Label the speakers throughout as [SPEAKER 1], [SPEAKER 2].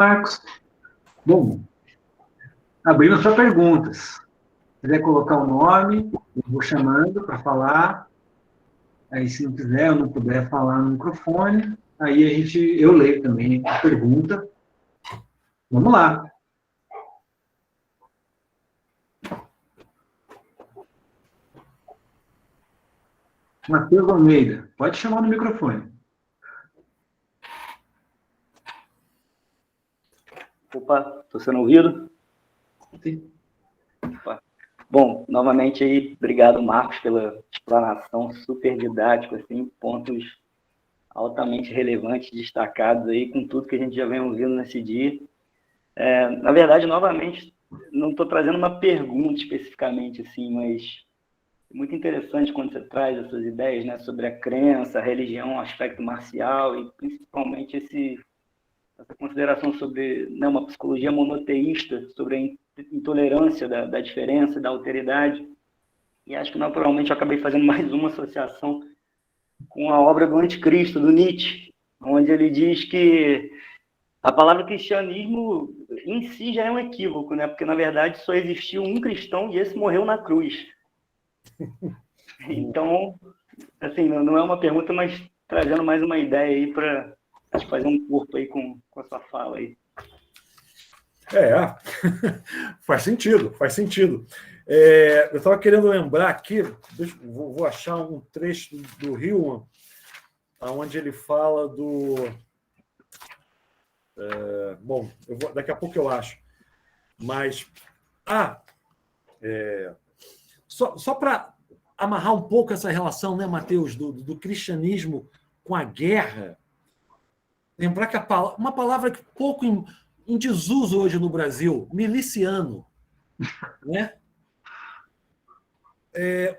[SPEAKER 1] Marcos. Bom, abrimos para perguntas. Se quiser colocar o nome, eu vou chamando para falar. Aí, se não quiser ou não puder falar no microfone, aí eu leio também a pergunta. Vamos lá. Matheus Almeida, pode chamar no microfone.
[SPEAKER 2] Opa, estou sendo ouvido?
[SPEAKER 1] Sim.
[SPEAKER 2] Opa. Bom, novamente aí, obrigado, Marcos, pela explanação super didática, assim, pontos altamente relevantes, destacados aí, com tudo que a gente já vem ouvindo nesse dia. Na verdade, novamente, não estou trazendo uma pergunta especificamente, assim, mas é muito interessante quando você traz essas ideias, né, sobre a crença, a religião, o aspecto marcial e principalmente essa consideração sobre, né, uma psicologia monoteísta, sobre a intolerância da diferença, da alteridade. E acho que, naturalmente, eu acabei fazendo mais uma associação com a obra do Anticristo, do Nietzsche, onde ele diz que a palavra cristianismo em si já é um equívoco, né? Porque, na verdade, só existiu um cristão e esse morreu na cruz. Então, assim, não é uma pergunta, mas trazendo mais uma ideia aí para fazer um corpo aí com a sua fala aí.
[SPEAKER 3] Faz sentido, faz sentido. Eu estava querendo lembrar aqui, vou achar um trecho do Hillman, onde ele fala do... bom, daqui a pouco eu acho. Mas... só para amarrar um pouco essa relação, né, Mateus, do cristianismo com a guerra, lembrar que uma palavra que pouco em desuso hoje no Brasil, miliciano, né?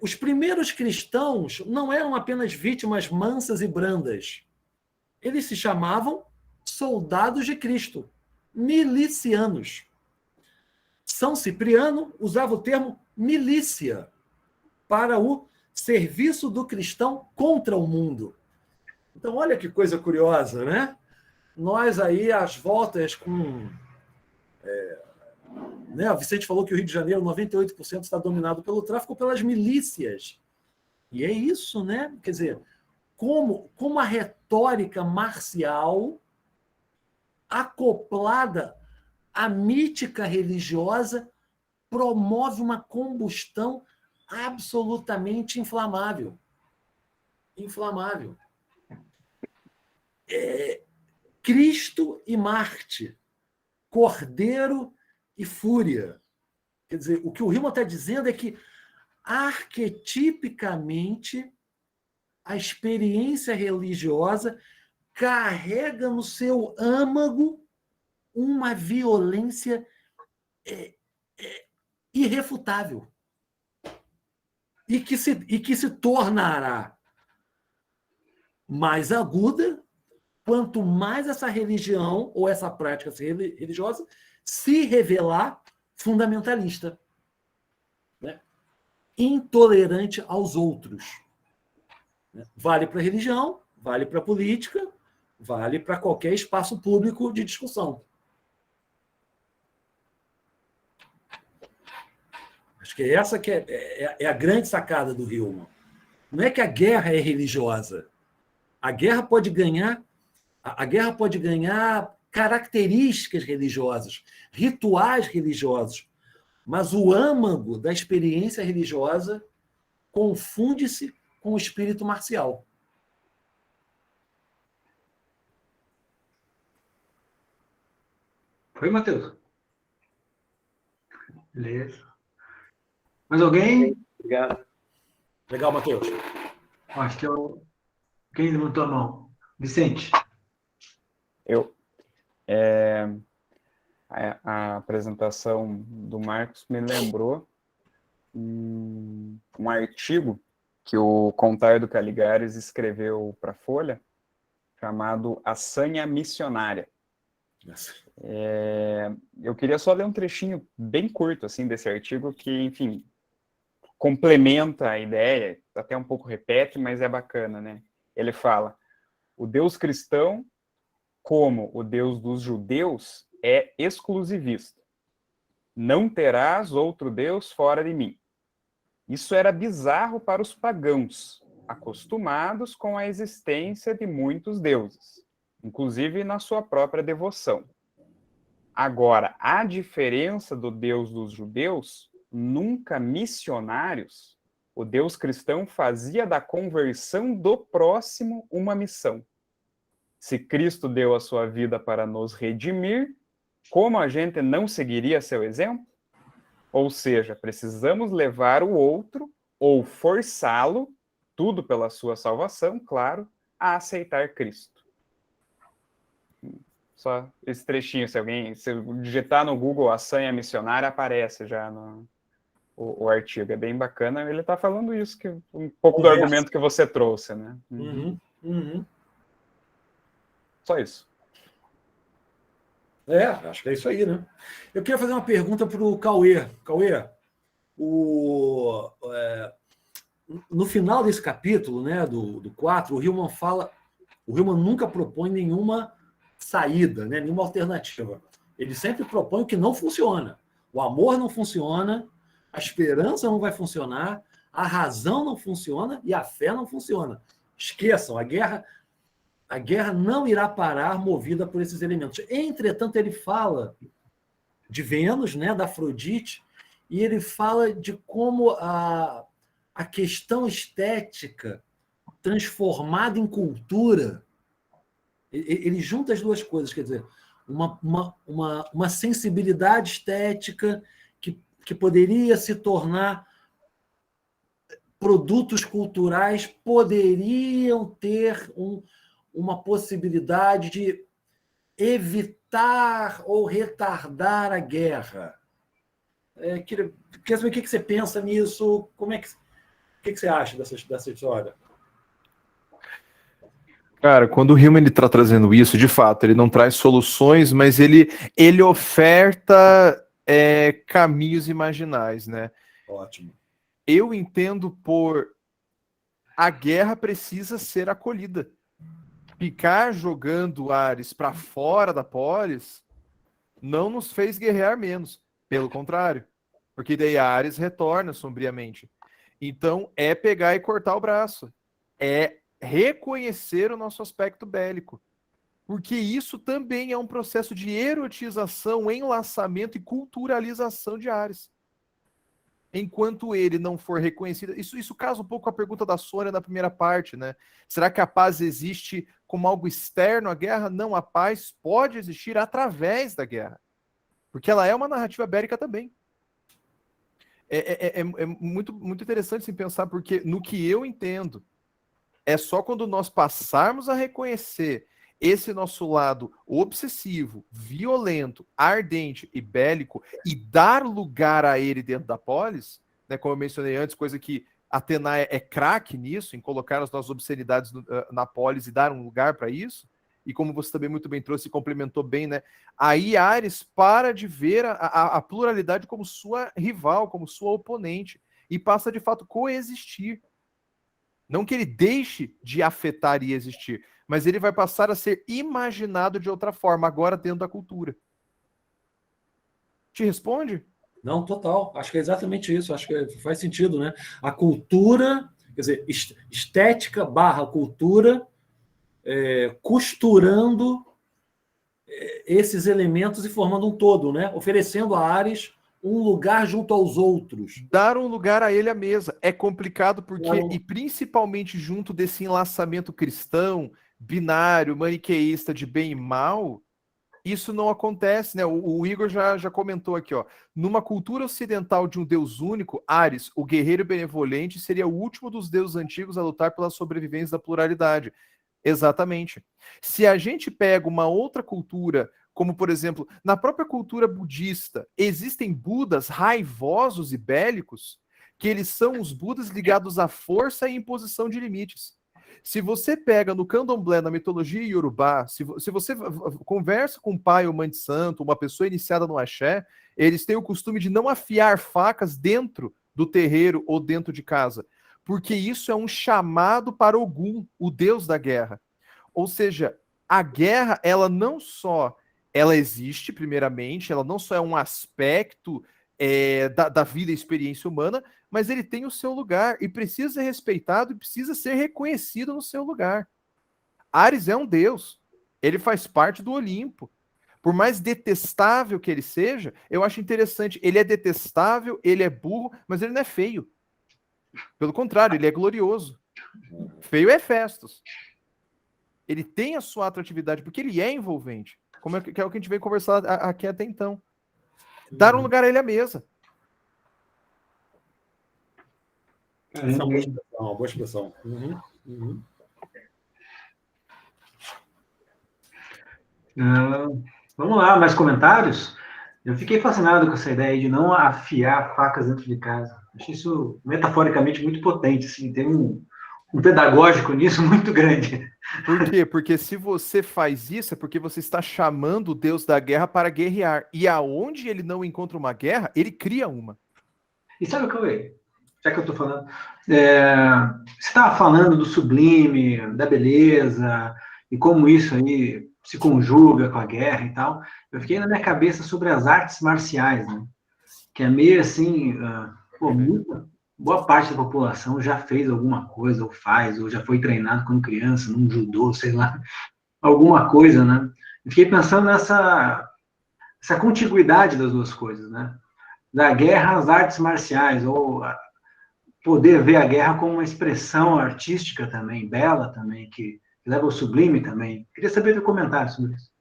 [SPEAKER 3] Os primeiros cristãos não eram apenas vítimas mansas e brandas. Eles se chamavam soldados de Cristo, milicianos. São Cipriano usava o termo milícia para o serviço do cristão contra o mundo. Então, olha que coisa curiosa, né? Nós aí, às voltas com... né? O Vicente falou que o Rio de Janeiro, 98% está dominado pelo tráfico, pelas milícias. E é isso, né? Quer dizer, como a retórica marcial acoplada à mítica religiosa promove uma combustão absolutamente inflamável. Inflamável. Cristo e Marte, Cordeiro e Fúria. Quer dizer, o que o Hillman está dizendo é que, arquetipicamente, a experiência religiosa carrega no seu âmago uma violência irrefutável e que se tornará mais aguda quanto mais essa religião ou essa prática religiosa se revelar fundamentalista, né? Intolerante aos outros. Vale para a religião, vale para a política, vale para qualquer espaço público de discussão. Acho que essa que é a grande sacada do Hillman. Não é que a guerra é religiosa. A guerra pode ganhar características religiosas, rituais religiosos, mas o âmago da experiência religiosa confunde-se com o espírito marcial.
[SPEAKER 1] Foi, Matheus? Beleza. Mais alguém?
[SPEAKER 2] Obrigado.
[SPEAKER 3] Legal, Matheus.
[SPEAKER 1] Acho que quem levantou a mão? Vicente.
[SPEAKER 4] Eu. A apresentação do Marcos me lembrou um artigo que o Contar do Caligares escreveu para a Folha, chamado A Sanha Missionária. Eu queria só ler um trechinho bem curto assim, desse artigo que, enfim, complementa a ideia, até um pouco repete, mas é bacana, né? Ele fala: o Deus cristão, como o Deus dos judeus, é exclusivista. Não terás outro Deus fora de mim. Isso era bizarro para os pagãos, acostumados com a existência de muitos deuses, inclusive na sua própria devoção. Agora, a diferença do Deus dos judeus, nunca missionários, o Deus cristão fazia da conversão do próximo uma missão. Se Cristo deu a sua vida para nos redimir, como a gente não seguiria seu exemplo? Ou seja, precisamos levar o outro, ou forçá-lo, tudo pela sua salvação, claro, a aceitar Cristo. Só esse trechinho, se digitar no Google Assanha Missionária, aparece já o artigo. É bem bacana. Ele está falando isso, que um pouco do argumento que você trouxe, né? Só isso.
[SPEAKER 3] Acho que é isso aí, né? Eu queria fazer uma pergunta para o Cauê. Cauê, no final desse capítulo, né, do 4, o Hillman nunca propõe nenhuma saída, né, nenhuma alternativa. Ele sempre propõe o que não funciona. O amor não funciona, a esperança não vai funcionar, a razão não funciona e a fé não funciona. Esqueçam, a guerra não irá parar movida por esses elementos. Entretanto, ele fala de Vênus, né, da Afrodite, e ele fala de como a questão estética transformada em cultura, ele junta as duas coisas, quer dizer, uma sensibilidade estética que poderia se tornar produtos culturais, poderiam ter uma possibilidade de evitar ou retardar a guerra. Quer saber o que você pensa nisso? O que você acha dessa história?
[SPEAKER 5] Cara, quando o Hillman está trazendo isso, de fato, ele não traz soluções, mas ele oferta caminhos imaginais, né?
[SPEAKER 3] Ótimo.
[SPEAKER 5] Eu entendo a guerra precisa ser acolhida. Ficar jogando Ares para fora da polis não nos fez guerrear menos. Pelo contrário. Porque daí Ares retorna sombriamente. Então, é pegar e cortar o braço. É reconhecer o nosso aspecto bélico. Porque isso também é um processo de erotização, enlaçamento e culturalização de Ares. Enquanto ele não for reconhecido... Isso casa um pouco com a pergunta da Sônia na primeira parte, né? Será que a paz existe como algo externo à guerra? Não, a paz pode existir através da guerra. Porque ela é uma narrativa bélica também. É muito, muito interessante se pensar, porque no que eu entendo, é só quando nós passarmos a reconhecer esse nosso lado obsessivo, violento, ardente e bélico e dar lugar a ele dentro da polis, né, como eu mencionei antes, coisa que Atena é craque nisso, em colocar as nossas obscenidades na polis e dar um lugar para isso, e como você também muito bem trouxe e complementou bem, né, aí Ares para de ver a pluralidade como sua rival, como sua oponente, e passa de fato coexistir. Não que ele deixe de afetar e existir, mas ele vai passar a ser imaginado de outra forma, agora dentro da cultura. Te responde?
[SPEAKER 3] Não, total. Acho que é exatamente isso. Acho que faz sentido, né? A cultura, quer dizer, estética / cultura, costurando esses elementos e formando um todo, né? Oferecendo a Ares um lugar junto aos outros.
[SPEAKER 5] Dar um lugar a ele à mesa. É complicado porque, e principalmente junto desse enlaçamento cristão, binário, maniqueísta de bem e mal, isso não acontece, né? O Igor já comentou aqui, ó. Numa cultura ocidental de um deus único, Ares, o guerreiro benevolente, seria o último dos deuses antigos a lutar pela sobrevivência da pluralidade. Exatamente. Se a gente pega uma outra cultura, como, por exemplo, na própria cultura budista, existem Budas raivosos e bélicos, que eles são os Budas ligados à força e imposição de limites. Se você pega no candomblé, na mitologia iorubá, se você conversa com um pai ou mãe de santo, uma pessoa iniciada no axé, eles têm o costume de não afiar facas dentro do terreiro ou dentro de casa, porque isso é um chamado para Ogum, o deus da guerra. Ou seja, a guerra, ela não só ela existe, primeiramente, ela não só é um aspecto da vida e experiência humana, mas ele tem o seu lugar e precisa ser respeitado e precisa ser reconhecido no seu lugar. Ares é um deus, ele faz parte do Olimpo. Por mais detestável que ele seja, eu acho interessante, ele é detestável, ele é burro, mas ele não é feio. Pelo contrário, ele é glorioso. Feio é Hefestos. Ele tem a sua atratividade, porque ele é envolvente, como é que é o que a gente veio conversar aqui até então. Dar um lugar a ele à mesa.
[SPEAKER 3] Essa é uma boa expressão.
[SPEAKER 1] Vamos lá, mais comentários? Eu fiquei fascinado com essa ideia de não afiar facas dentro de casa. Achei isso, metaforicamente, muito potente. Assim, tem um pedagógico nisso muito grande.
[SPEAKER 5] Por quê? Porque se você faz isso, é porque você está chamando o Deus da guerra para guerrear. E aonde ele não encontra uma guerra, ele cria uma.
[SPEAKER 1] E sabe o que eu... Já que eu estou falando... você estava falando do sublime, da beleza, e como isso aí se conjuga com a guerra e tal. Eu fiquei na minha cabeça sobre as artes marciais, né? Que é meio assim... boa parte da população já fez alguma coisa, ou faz, ou já foi treinado quando criança, num judô, sei lá, alguma coisa, né? Eu fiquei pensando essa contiguidade das duas coisas, né? Da guerra às artes marciais, ou poder ver a guerra como uma expressão artística também, bela também, que leva ao sublime também. Queria saber teu comentário sobre isso.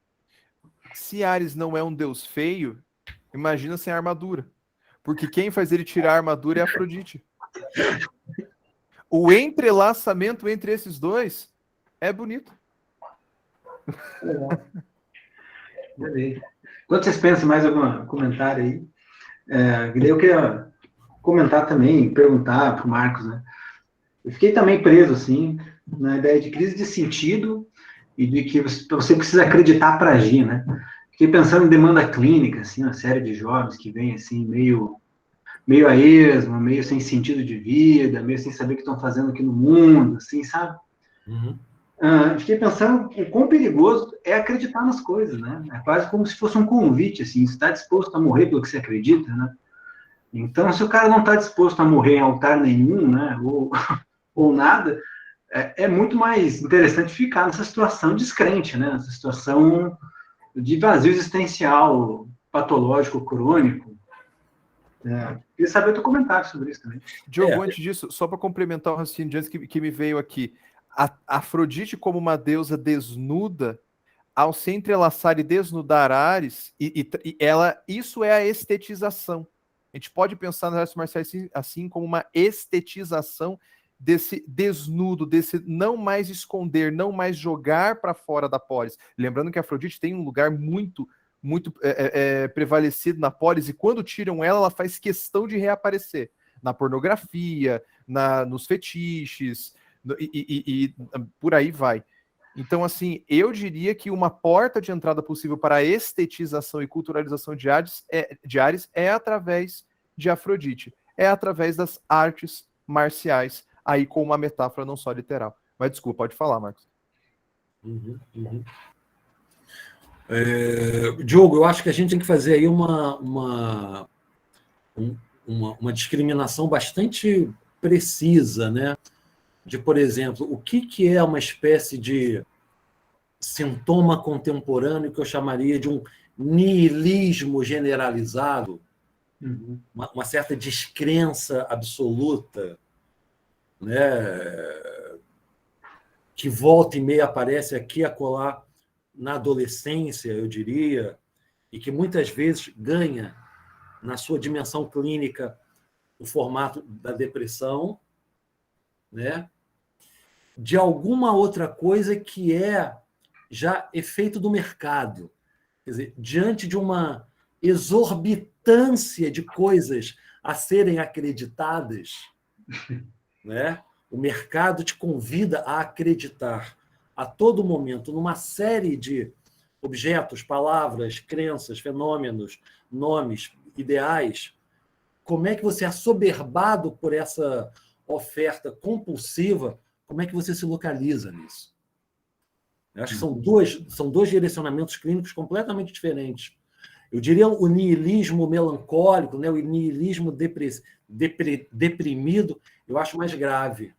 [SPEAKER 5] Se Ares não é um deus feio, imagina sem armadura. Porque quem faz ele tirar a armadura é Afrodite. O entrelaçamento entre esses dois é bonito.
[SPEAKER 1] Beleza. Enquanto vocês pensam em mais algum comentário aí, eu queria comentar também, perguntar para o Marcos, né? Eu fiquei também preso, assim, na ideia de crise de sentido e de que você precisa acreditar para agir, né? Fiquei pensando em demanda clínica, assim, uma série de jovens que vêm, assim, meio a esmo, meio sem sentido de vida, meio sem saber o que estão fazendo aqui no mundo, assim, sabe? Fiquei pensando o quão perigoso é acreditar nas coisas, né? É quase como se fosse um convite, assim, você está disposto a morrer pelo que você acredita, né? Então, se o cara não está disposto a morrer em altar nenhum, né, ou nada, é muito mais interessante ficar nessa situação descrente, né? Nessa situação de vazio existencial, patológico, crônico. Queria saber o teu comentário sobre isso também.
[SPEAKER 5] Diogo, antes disso, só para complementar o raciocínio de antes que me veio aqui, a Afrodite como uma deusa desnuda, ao se entrelaçar e desnudar Ares, isso é a estetização. A gente pode pensar nas artes marciais assim como uma estetização desse desnudo, desse não mais esconder, não mais jogar para fora da polis. Lembrando que a Afrodite tem um lugar muito prevalecido na polis, e quando tiram ela, ela faz questão de reaparecer na pornografia, nos fetiches, e por aí vai. Então, assim, eu diria que uma porta de entrada possível para a estetização e culturalização de Ares é através de Afrodite, é através das artes marciais, aí com uma metáfora não só literal. Mas desculpa, pode falar, Marcos.
[SPEAKER 3] Diogo, eu acho que a gente tem que fazer aí uma discriminação bastante precisa, né? De, por exemplo, o que é uma espécie de sintoma contemporâneo que eu chamaria de um niilismo generalizado, uma certa descrença absoluta, né? Que volta e meia aparece aqui e acolá na adolescência, eu diria, e que muitas vezes ganha, na sua dimensão clínica, o formato da depressão, né? De alguma outra coisa que é já efeito do mercado. Quer dizer, diante de uma exorbitância de coisas a serem acreditadas, né? O mercado te convida a acreditar a todo momento numa série de objetos, palavras, crenças, fenômenos, nomes, ideais. Como é que você é assoberbado por essa oferta compulsiva? Como é que você se localiza nisso? Eu acho que são dois direcionamentos clínicos completamente diferentes. Eu diria o niilismo melancólico, né? O niilismo deprimido, eu acho mais grave,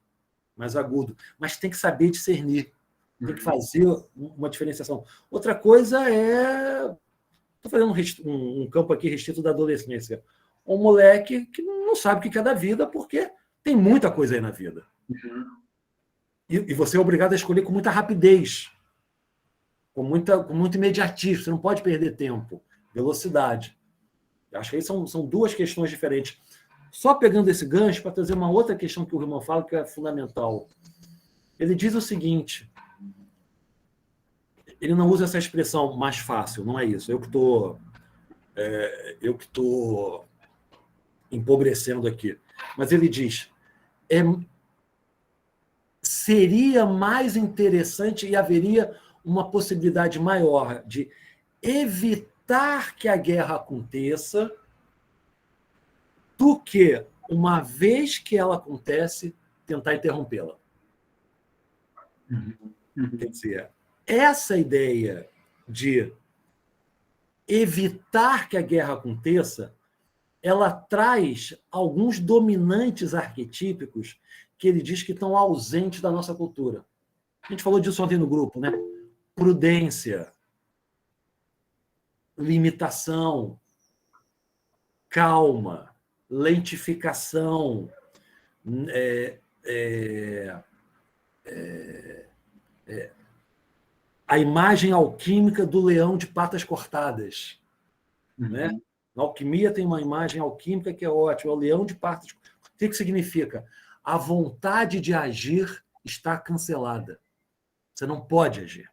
[SPEAKER 3] mais agudo. Mas tem que saber discernir, tem que fazer uma diferenciação. Outra coisa é... Estou fazendo um campo aqui restrito da adolescência. Um moleque que não sabe o que é da vida, porque tem muita coisa aí na vida. E você é obrigado a escolher com muita rapidez, com muito imediatismo. Você não pode perder tempo. Velocidade. Eu acho que aí são duas questões diferentes. Só pegando esse gancho para trazer uma outra questão que o irmão fala que é fundamental. Ele diz o seguinte, ele não usa essa expressão mais fácil, não é isso. Eu que estou empobrecendo aqui. Mas ele diz, seria mais interessante e haveria uma possibilidade maior de evitar que a guerra aconteça do que, uma vez que ela acontece, tentar interrompê-la. Quer dizer, essa ideia de evitar que a guerra aconteça, ela traz alguns dominantes arquetípicos que ele diz que estão ausentes da nossa cultura. A gente falou disso ontem no grupo, né? Prudência, limitação, calma, lentificação, a imagem alquímica do leão de patas cortadas. Né? Na alquimia tem uma imagem alquímica que é ótima, é o leão de patas cortadas. O que significa? A vontade de agir está cancelada. Você não pode agir.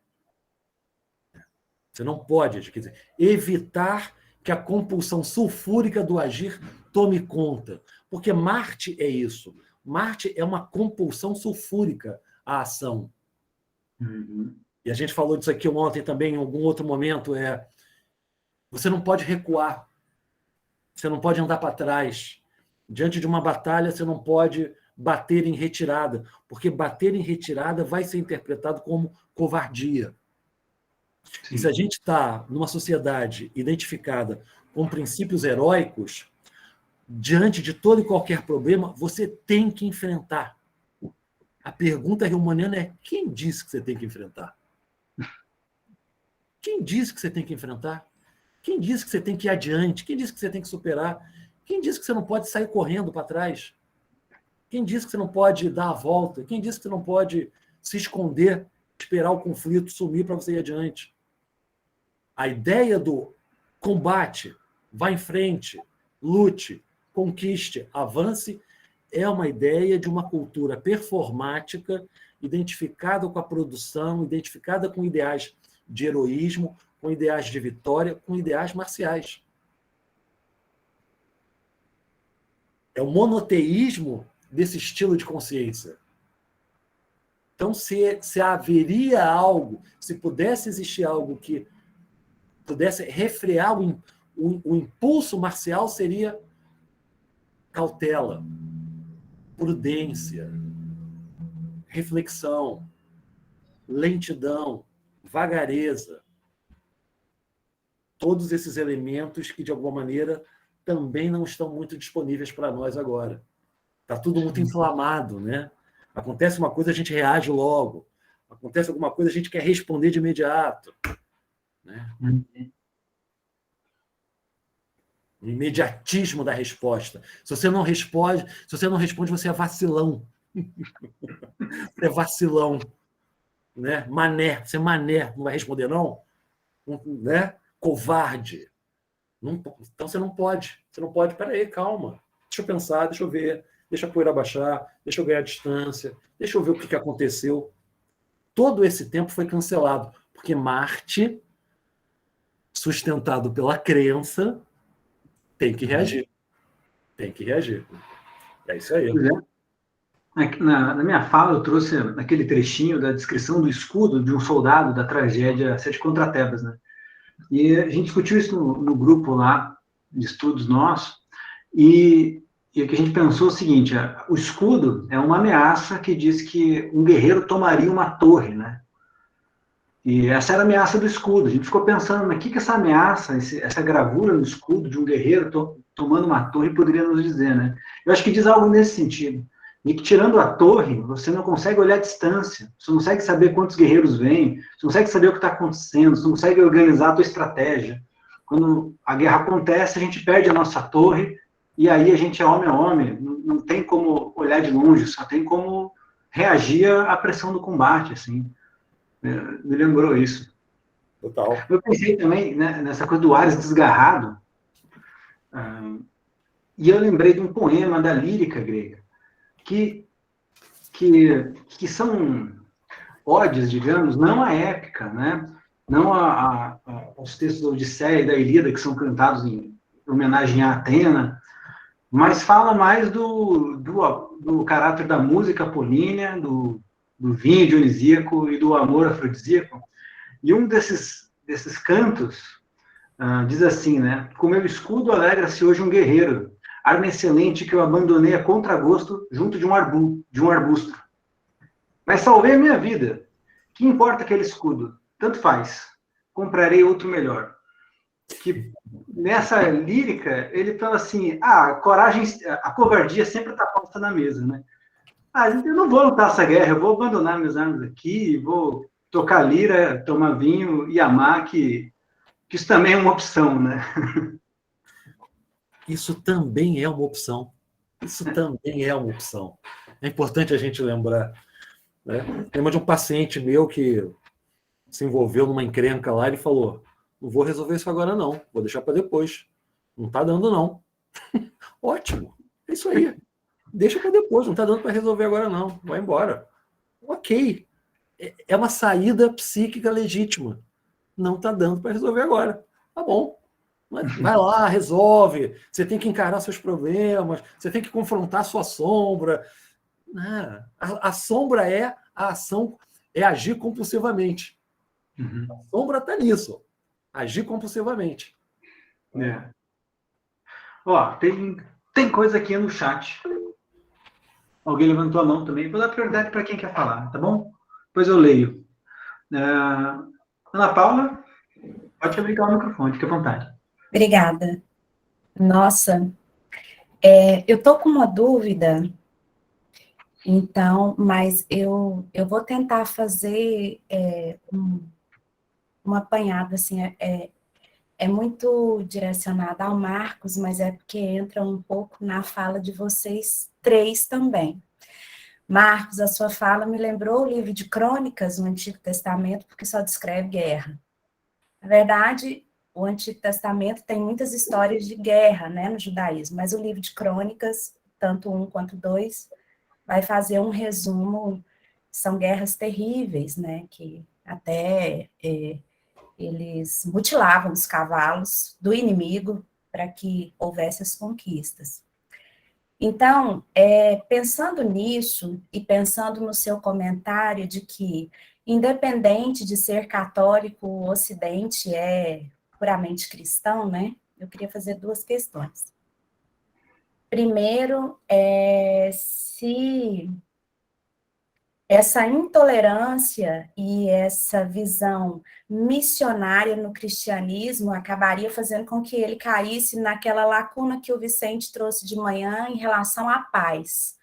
[SPEAKER 3] Você não pode agir. Quer dizer, evitar que a compulsão sulfúrica do agir tome conta. Porque Marte é isso. Marte é uma compulsão sulfúrica à ação. E a gente falou disso aqui ontem também, em algum outro momento. Você não pode recuar. Você não pode andar para trás. Diante de uma batalha, você não pode bater em retirada, porque bater em retirada vai ser interpretado como covardia. Sim. E se a gente está numa sociedade identificada com princípios heróicos, diante de todo e qualquer problema, você tem que enfrentar. A pergunta reumaniana é: quem disse que você tem que enfrentar? Quem disse que você tem que enfrentar? Quem disse que você tem que ir adiante? Quem disse que você tem que superar? Quem disse que você não pode sair correndo para trás? Quem disse que você não pode dar a volta? Quem disse que você não pode se esconder, esperar o conflito sumir para você ir adiante? A ideia do combate, vá em frente, lute, conquiste, avance, é uma ideia de uma cultura performática, identificada com a produção, identificada com ideais de heroísmo, com ideais de vitória, com ideais marciais. É o monoteísmo desse estilo de consciência. Então, se haveria algo, se pudesse existir algo que pudesse refrear o impulso marcial, seria cautela, prudência, reflexão, lentidão, vagareza. Todos esses elementos que, de alguma maneira, também não estão muito disponíveis para nós agora. Está tudo muito inflamado, né? Acontece uma coisa, a gente reage logo. Acontece alguma coisa, a gente quer responder de imediato. Né? O imediatismo da resposta. Se você não responde, você é vacilão. Você é vacilão. Né? Mané. Você é mané. Não vai responder, não? Né? Covarde. Então você não pode. Você não pode. Peraí, calma. Deixa eu pensar, deixa eu ver. Deixa a poeira baixar, deixa eu ganhar distância, deixa eu ver o que aconteceu. Todo esse tempo foi cancelado, porque Marte, sustentado pela crença, tem que reagir. Tem que reagir. É isso aí.
[SPEAKER 1] Na minha fala, eu trouxe aquele trechinho da descrição do escudo de um soldado da tragédia Sete contra Tebas, né? E a gente discutiu isso no grupo lá, de estudos nossos, e o que a gente pensou é o seguinte: o escudo é uma ameaça que diz que um guerreiro tomaria uma torre, né? E essa era a ameaça do escudo. A gente ficou pensando, mas o que essa ameaça, essa gravura no escudo de um guerreiro tomando uma torre poderia nos dizer, né? Eu acho que diz algo nesse sentido. E que tirando a torre, você não consegue olhar a distância, você não consegue saber quantos guerreiros vêm, você não consegue saber o que está acontecendo, você não consegue organizar a tua estratégia. Quando a guerra acontece, a gente perde a nossa torre, e aí a gente é homem a homem, não tem como olhar de longe, só tem como reagir à pressão do combate, assim. Me lembrou isso.
[SPEAKER 3] Total.
[SPEAKER 1] Eu pensei também, né, nessa coisa do Ares desgarrado, e eu lembrei de um poema da lírica grega, que são odes, digamos, não à épica, né? Não aos textos da Odisseia e da Ilíada, que são cantados em homenagem a Atena, mas fala mais do caráter da música apolínea, do vinho dionisíaco e do amor afrodisíaco. E um desses cantos diz assim, né? Com meu escudo alegra-se hoje um guerreiro, arma excelente que eu abandonei a contragosto junto de um arbusto. Mas salvei a minha vida. Que importa aquele escudo? Tanto faz. Comprarei outro melhor. Que nessa lírica ele fala assim: a coragem, a covardia sempre está posta na mesa, né? Eu não vou lutar essa guerra, eu vou abandonar minhas armas aqui, vou tocar lira, tomar vinho e amar, que isso também é uma opção, né?
[SPEAKER 3] Isso também é uma opção. Isso também é uma opção. É importante a gente lembrar. Né? Lembro de um paciente meu que se envolveu numa encrenca lá e ele falou: não vou resolver isso agora, não. Vou deixar para depois. Não está dando, não. Ótimo. É isso aí. Deixa para depois. Não está dando para resolver agora, não. Vai embora. Ok. É uma saída psíquica legítima. Não está dando para resolver agora. Tá bom. Vai lá, resolve. Você tem que encarar seus problemas. Você tem que confrontar a sua sombra. A sombra é a ação, é agir compulsivamente. A sombra está nisso. Agir compulsivamente.
[SPEAKER 1] É. Ó, tem coisa aqui no chat. Alguém levantou a mão também. Vou dar prioridade para quem quer falar, tá bom? Depois eu leio. Ana Paula, pode abrir o microfone, fique à vontade.
[SPEAKER 6] Obrigada. Nossa, eu tô com uma dúvida, então, mas eu vou tentar fazer um apanhado, assim, é muito direcionada ao Marcos, mas é porque entra um pouco na fala de vocês três também. Marcos, a sua fala me lembrou o livro de Crônicas, no Antigo Testamento, porque só descreve guerra. Na verdade, o Antigo Testamento tem muitas histórias de guerra, né, no judaísmo, mas o livro de Crônicas, tanto 1 quanto 2, vai fazer um resumo, são guerras terríveis, né, que até eles mutilavam os cavalos do inimigo para que houvesse as conquistas. Então, pensando nisso e pensando no seu comentário de que, independente de ser católico, o Ocidente é puramente cristão, né? Eu queria fazer duas questões. Primeiro, se essa intolerância e essa visão missionária no cristianismo acabaria fazendo com que ele caísse naquela lacuna que o Vicente trouxe de manhã em relação à paz.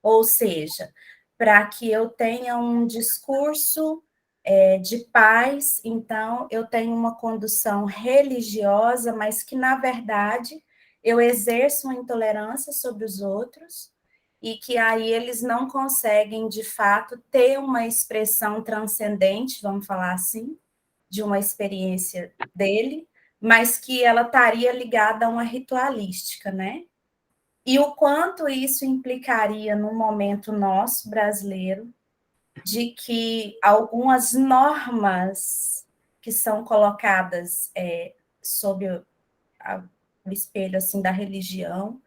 [SPEAKER 6] Ou seja, para que eu tenha um discurso de paz, então eu tenho uma condução religiosa, mas que, na verdade, eu exerço uma intolerância sobre os outros, e que aí eles não conseguem, de fato, ter uma expressão transcendente, vamos falar assim, de uma experiência dele, mas que ela estaria ligada a uma ritualística, né? E o quanto isso implicaria no momento nosso, brasileiro, de que algumas normas que são colocadas sob o espelho assim, da religião,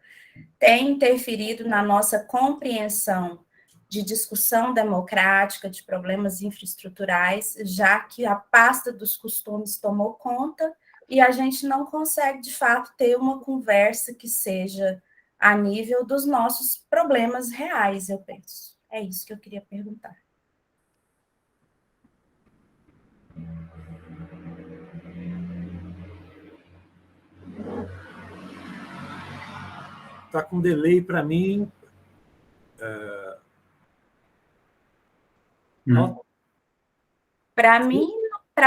[SPEAKER 6] tem interferido na nossa compreensão de discussão democrática, de problemas infraestruturais, já que a pasta dos costumes tomou conta e a gente não consegue, de fato, ter uma conversa que seja a nível dos nossos problemas reais, eu penso. É isso que eu queria perguntar.
[SPEAKER 3] tá com delay para mim.
[SPEAKER 6] Para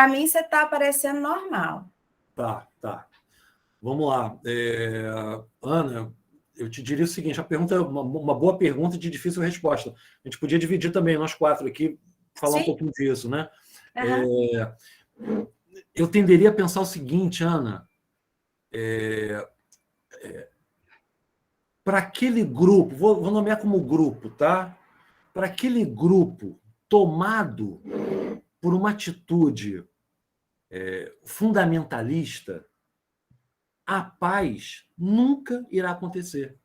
[SPEAKER 6] mim você está aparecendo normal.
[SPEAKER 3] Tá. Vamos lá. Ana, eu te diria o seguinte, a pergunta é uma boa pergunta de difícil resposta. A gente podia dividir também, nós 4 aqui, falar um pouquinho disso, né? Eu tenderia a pensar o seguinte, Ana, para aquele grupo, vou nomear como grupo, tá? Para aquele grupo tomado por uma atitude fundamentalista, a paz nunca irá acontecer.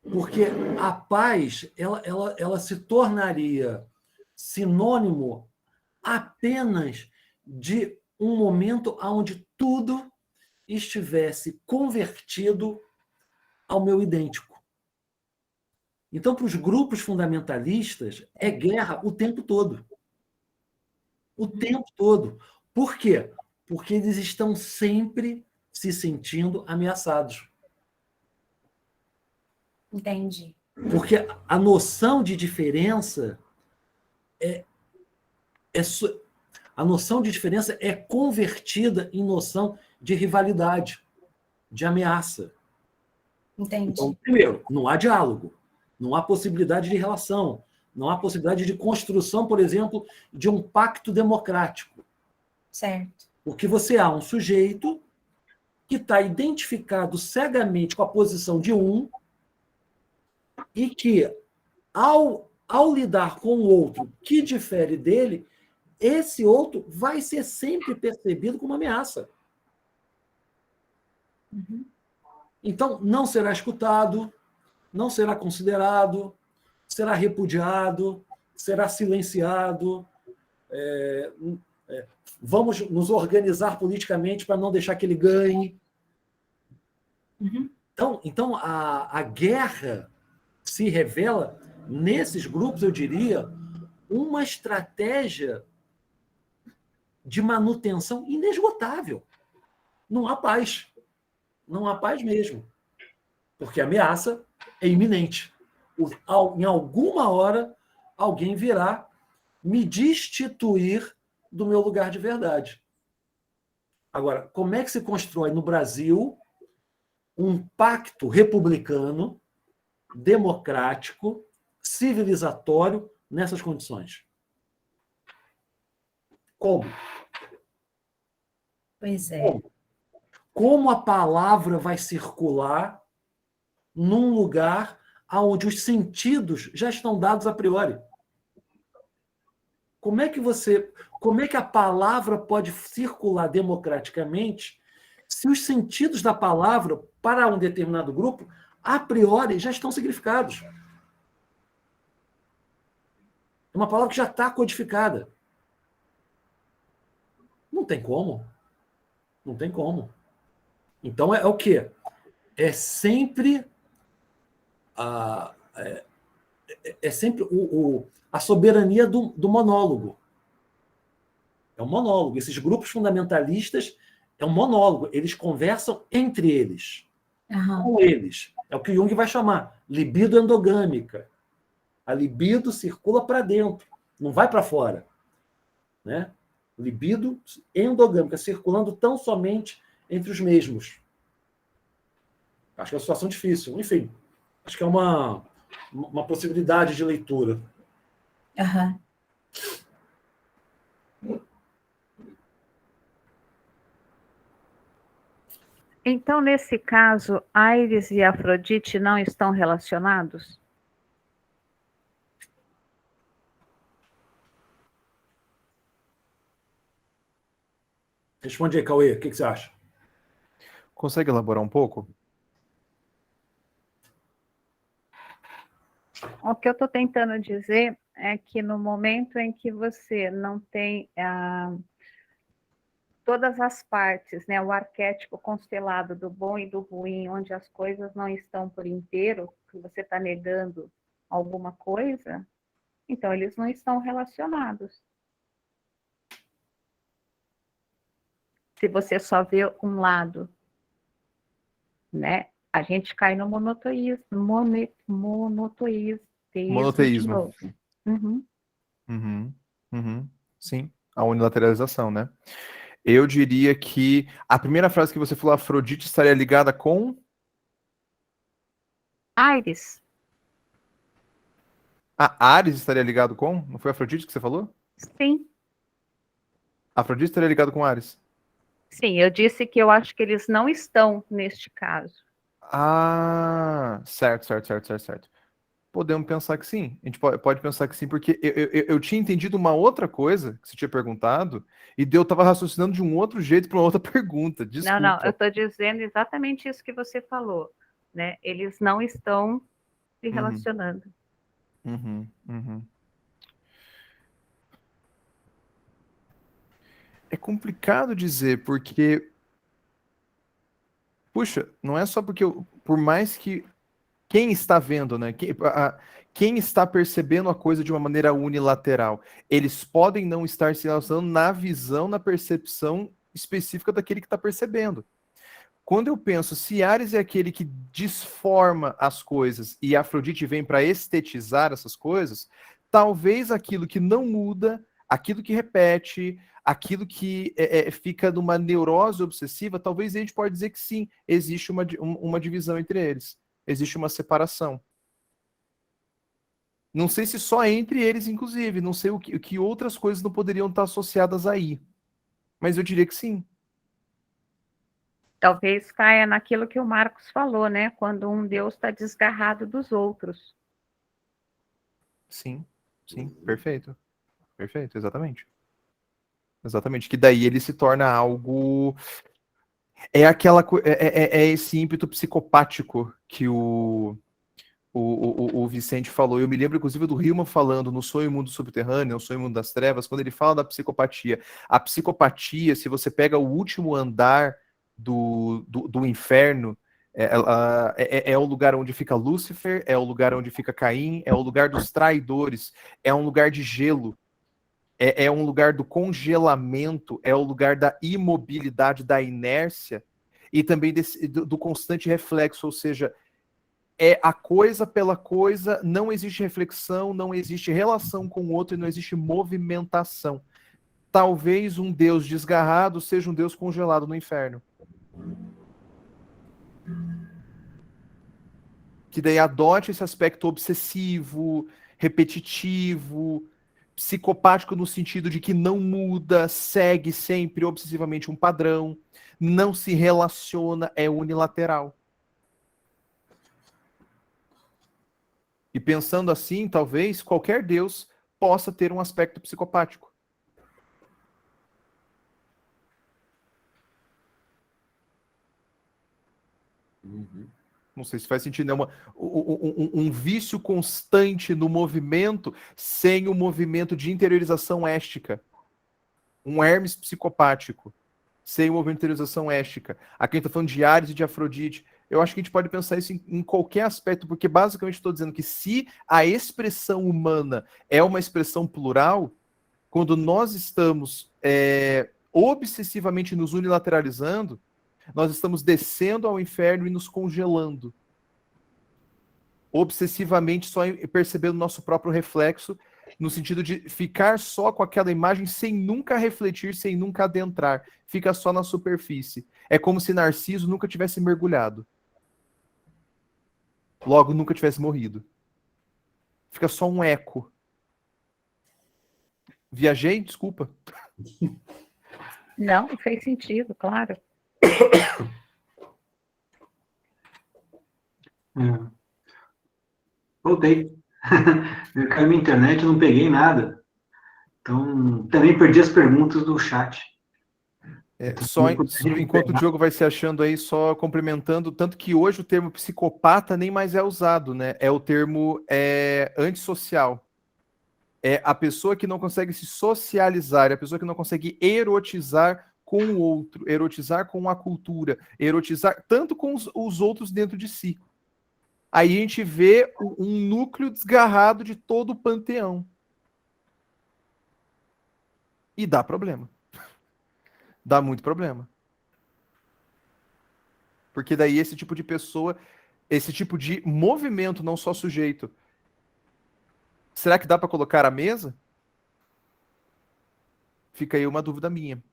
[SPEAKER 3] Porque a paz ela se tornaria sinônimo apenas de um momento onde tudo estivesse convertido ao meu idêntico. Então, para os grupos fundamentalistas, é guerra o tempo todo. O tempo todo. Por quê? Porque eles estão sempre se sentindo ameaçados.
[SPEAKER 6] Entendi.
[SPEAKER 3] Porque a noção de diferença a noção de diferença é convertida em noção de rivalidade, de ameaça.
[SPEAKER 6] Entendi.
[SPEAKER 3] Então, primeiro, não há diálogo, não há possibilidade de relação, não há possibilidade de construção, por exemplo, de um pacto democrático.
[SPEAKER 6] Certo.
[SPEAKER 3] Porque você há um sujeito que está identificado cegamente com a posição de um e que, ao lidar com o outro que difere dele, esse outro vai ser sempre percebido como ameaça.
[SPEAKER 6] Uhum.
[SPEAKER 3] Então, não será escutado, não será considerado, será repudiado, será silenciado. Vamos nos organizar politicamente para não deixar que ele ganhe.
[SPEAKER 6] Uhum.
[SPEAKER 3] Então a guerra se revela, nesses grupos, eu diria, uma estratégia de manutenção inesgotável. Não há paz. Não há paz mesmo. Porque a ameaça é iminente. Em alguma hora, alguém virá me destituir do meu lugar de verdade. Agora, como é que se constrói no Brasil um pacto republicano, democrático, civilizatório, nessas condições? Como?
[SPEAKER 6] Pois é.
[SPEAKER 3] Como a palavra vai circular num lugar onde os sentidos já estão dados a priori? Como é que a palavra pode circular democraticamente se os sentidos da palavra para um determinado grupo a priori já estão significados? É uma palavra que já está codificada. Não tem como. Não tem como. Então é o quê? É sempre a soberania do monólogo. É um monólogo. Esses grupos fundamentalistas é um monólogo. Eles conversam entre eles. Com eles. É o que Jung vai chamar libido endogâmica. A libido circula para dentro, não vai para fora. Né? Libido endogâmica, circulando tão somente entre os mesmos. Acho que é uma situação difícil. Enfim, acho que é uma possibilidade de leitura.
[SPEAKER 6] Uhum.
[SPEAKER 7] Então, nesse caso, Áries e Afrodite não estão relacionados?
[SPEAKER 3] Responde aí, Cauê, o que você acha?
[SPEAKER 5] Consegue elaborar um pouco?
[SPEAKER 7] O que eu estou tentando dizer é que no momento em que você não tem todas as partes, né, o arquétipo constelado do bom e do ruim, onde as coisas não estão por inteiro, que você está negando alguma coisa, então eles não estão relacionados. Se você só vê um lado, né? A gente cai no monoteísmo, monoteísmo de
[SPEAKER 5] Monoteísmo.
[SPEAKER 7] novo. Uhum.
[SPEAKER 5] Uhum, uhum. Sim, a unilateralização, né? Eu diria que a primeira frase que você falou, Afrodite, estaria ligada com...
[SPEAKER 7] Aires,
[SPEAKER 5] A Ares estaria ligado com? Não foi Afrodite que você falou?
[SPEAKER 7] sim.
[SPEAKER 5] Afrodite estaria ligado com Ares.
[SPEAKER 7] Sim, eu disse que eu acho que eles não estão neste caso.
[SPEAKER 5] Ah, certo, certo, certo, certo, certo. Podemos pensar que sim. A gente pode pensar que sim, porque eu tinha entendido uma outra coisa que você tinha perguntado, e eu estava raciocinando de um outro jeito para uma outra pergunta.
[SPEAKER 7] Não, não, eu
[SPEAKER 5] Desculpa.
[SPEAKER 7] estou dizendo exatamente isso que você falou, né? Eles não estão se
[SPEAKER 5] Uhum,
[SPEAKER 7] relacionando.
[SPEAKER 5] uhum, uhum. É complicado dizer, porque, puxa, não é só porque, por mais que quem está vendo, né? Quem está percebendo a coisa de uma maneira unilateral, eles podem não estar se relacionando na visão, na percepção específica daquele que está percebendo. Quando eu penso, se Ares é aquele que desforma as coisas e Afrodite vem para estetizar essas coisas, talvez aquilo que não muda, aquilo que repete, aquilo que fica numa neurose obsessiva, talvez a gente pode dizer que sim, existe uma divisão entre eles, existe uma separação. Não sei se só entre eles, inclusive, não sei que outras coisas não poderiam estar associadas aí, mas eu diria que sim.
[SPEAKER 7] Talvez caia naquilo que o Marcos falou, né? Quando um Deus está desgarrado dos outros.
[SPEAKER 5] Sim, sim, perfeito. Perfeito, exatamente. Exatamente. Que daí ele se torna algo. É esse ímpeto psicopático que o Vicente falou. Eu me lembro, inclusive, do Hillman falando no Sonho Mundo Subterrâneo, no Sonho Mundo das Trevas, quando ele fala da psicopatia. A psicopatia, se você pega o último andar do inferno, é o lugar onde fica Lúcifer, é o lugar onde fica Caim, é o lugar dos traidores, é um lugar de gelo. É um lugar do congelamento, é o lugar da imobilidade, da inércia, e também do constante reflexo, ou seja, é a coisa pela coisa, não existe reflexão, não existe relação com o outro e não existe movimentação. Talvez um Deus desgarrado seja um Deus congelado no inferno. Que daí adote esse aspecto obsessivo, repetitivo, psicopático no sentido de que não muda, segue sempre obsessivamente um padrão, não se relaciona, é unilateral. E pensando assim, talvez qualquer Deus possa ter um aspecto psicopático. Não sei se faz sentido, é um vício constante no movimento sem o movimento de interiorização éstica. Um Hermes psicopático sem o movimento de interiorização éstica. Aqui a gente está falando de Ares e de Afrodite. Eu acho que a gente pode pensar isso em qualquer aspecto, porque basicamente estou dizendo que se a expressão humana é uma expressão plural, quando nós estamos obsessivamente nos unilateralizando, nós estamos descendo ao inferno e nos congelando. Obsessivamente só percebendo nosso próprio reflexo, no sentido de ficar só com aquela imagem sem nunca refletir, sem nunca adentrar. Fica só na superfície. É como se Narciso nunca tivesse mergulhado. Logo, nunca tivesse morrido. Fica só um eco. Viajei? Desculpa.
[SPEAKER 7] Não, fez sentido, claro.
[SPEAKER 1] Voltei. Eu caí na internet, não peguei nada. Então, também perdi as perguntas do chat.
[SPEAKER 5] Só enquanto o Diogo vai se achando aí, só complementando, tanto que hoje o termo psicopata nem mais é usado, né? É o termo antissocial. É a pessoa que não consegue se socializar, é a pessoa que não consegue erotizar com o outro, erotizar com a cultura, erotizar tanto com os outros dentro de si. Aí a gente vê um núcleo desgarrado de todo o panteão. E dá problema. Dá muito problema. Porque daí esse tipo de pessoa, esse tipo de movimento, não só sujeito, será que dá para colocar à mesa? Fica aí uma dúvida minha.